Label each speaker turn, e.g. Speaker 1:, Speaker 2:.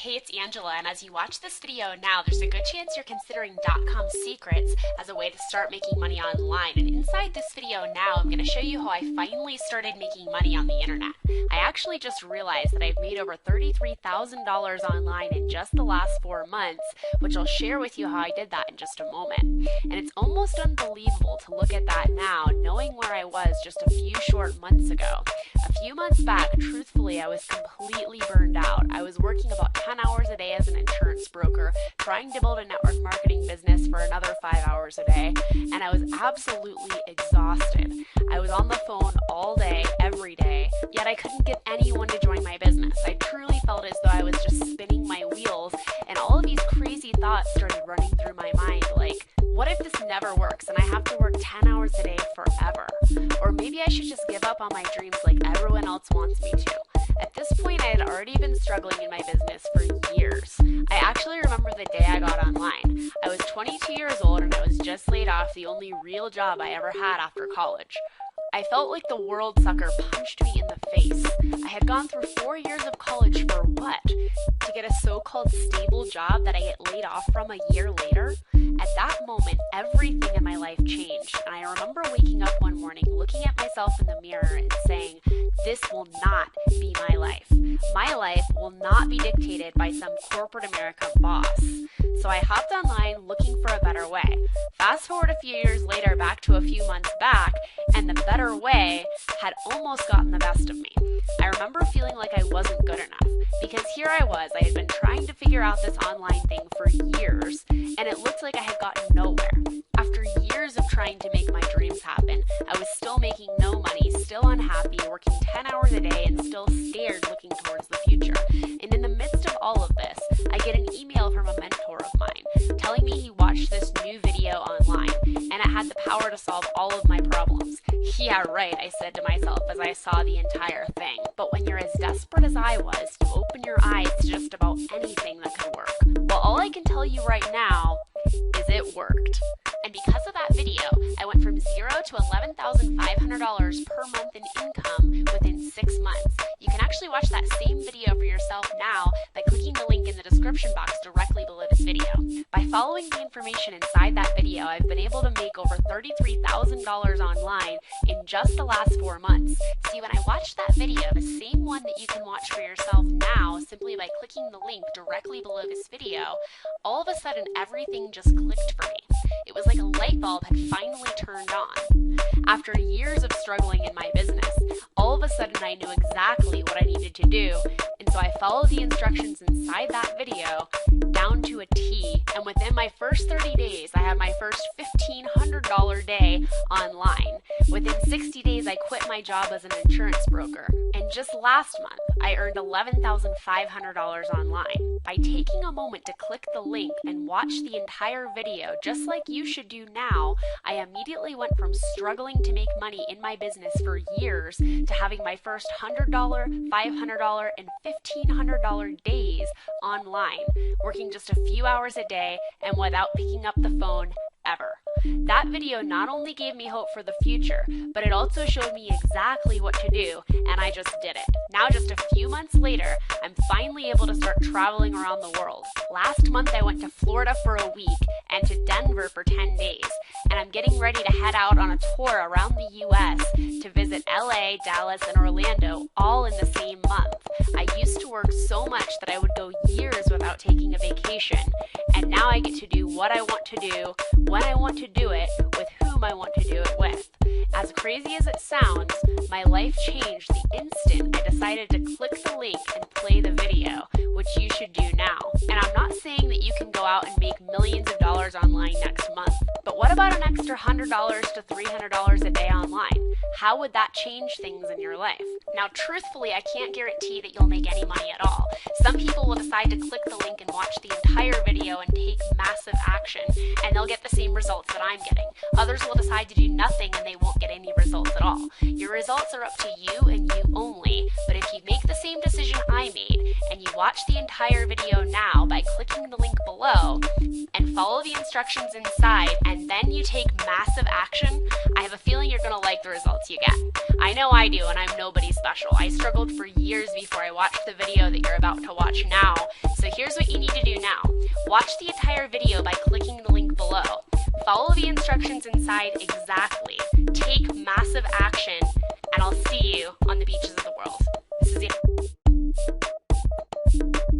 Speaker 1: Hey, it's Angela, and as you watch this video now, there's a good chance you're considering .com secrets as a way to start making money online. And inside this video now, I'm going to show you how I finally started making money on the internet. I actually just realized that I've made over $33,000 online in just the last 4 months, which I'll share with you how I did that in just a moment. And it's almost unbelievable to look at that now, knowing where I was just a few short months ago. A few months back, truthfully, I was completely burned out. I was working about 10 hours a day as an insurance broker, trying to build a network marketing business for another 5 hours a day, and I was absolutely exhausted. I was on the phone all day, every day, yet I couldn't get anyone to join my business. I truly felt as though I was just spinning my wheels, and all of these crazy thoughts started running through my mind, like, what if this never works and I have to work 10 hours a day forever? Or maybe I should just give up on my dreams like everyone else wants me to. At this point, I had already been struggling in my business for years. I actually remember the day I got online. I was 22 years old and I was just laid off, the only real job I ever had after college. I felt like the world sucker punched me in the face. I had gone through 4 years of college for what? To get a so-called stable job that I get laid off from a year later? At that moment, everything in my life changed, and I remember waking up one morning, looking at myself in the mirror and saying, this will not be my life. My life will not be dictated by some corporate America boss. So I hopped online looking for a better way. Fast forward a few years later, back to a few months back, and the better way had almost gotten the best of me. I remember feeling like I wasn't good enough, because here I was, I had been trying to figure out this online thing for years, and it looked like I had gotten nowhere. After years of trying to make my dreams happen, I was still making no money, still unhappy, working 10 hours a day, and still scared looking towards the future. And in the midst of all of this, I get an email from a mentor of mine telling me he watched this new video online, and it had the power to solve all of my problems. Yeah, right, I said to myself as I saw the entire thing. But when you're as desperate as I was, you open your eyes to just about anything that could work. Well, all I can tell you right now is it worked. And because of that video, I went from $0 to $11,500 per month in income within 6 months. You can actually watch that same video for yourself now by clicking the link in the description box directly below this video. By following the information inside that video, I've been able to make over $33,000 online in just the last 4 months. See, when I watched that video, the same one that you can watch for yourself now simply by clicking the link directly below this video, all of a sudden everything just clicked for me. It was like a light bulb had finally turned on. After years of struggling in my business, all of a sudden I knew exactly what I needed to do, and so I followed the instructions inside that video down to a T, and within my first 30 days, I had my first $1,500 day online. Within 60 days, I quit my job as an insurance broker, and just last month, I earned $11,500 online. By taking a moment to click the link and watch the entire video, just like you should do now, I immediately went from struggling to make money in my business for years to having my first $100, $500, and $1,500 days online, working just a few hours a day and without picking up the phone ever. That video not only gave me hope for the future, but it also showed me exactly what to do, and I just did it. Now, just a few months later, I'm finally able to start traveling around the world. Last month, I went to Florida for a week and to Denver for 10 days, and I'm getting ready to head out on a tour around the US to visit LA, Dallas, and Orlando, all in the same month. I used to work so much that I would go years without taking a vacation, and now I get to do what I want to do, when I want to do it, with whom I want to do it with. As crazy as it sounds, my life changed the instant I decided to click the link and play the video, which you should do now. And I'm not saying that you can go out and make millions of dollars online next month, but what about an extra $100 to $300 a day online? How would that change things in your life? Now, truthfully, I can't guarantee that you'll make any money at all. Some people will decide to click the link and watch the entire video and take massive action, and they'll get the same results that I'm getting. Others will decide to do nothing and they won't get any results at all. Your results are up to you and you only, but if you make the same decision I made and you watch the entire video now by clicking the link below and follow the instructions inside, and then you take massive action, I have a feeling you're going to like the results you get. I know I do, and I'm nobody special. I struggled for years before I watched the video that you're about to watch now, So here's what you need to do now. Watch the entire video by clicking the link below. Follow the instructions inside exactly. Take massive action, and I'll see you on the beaches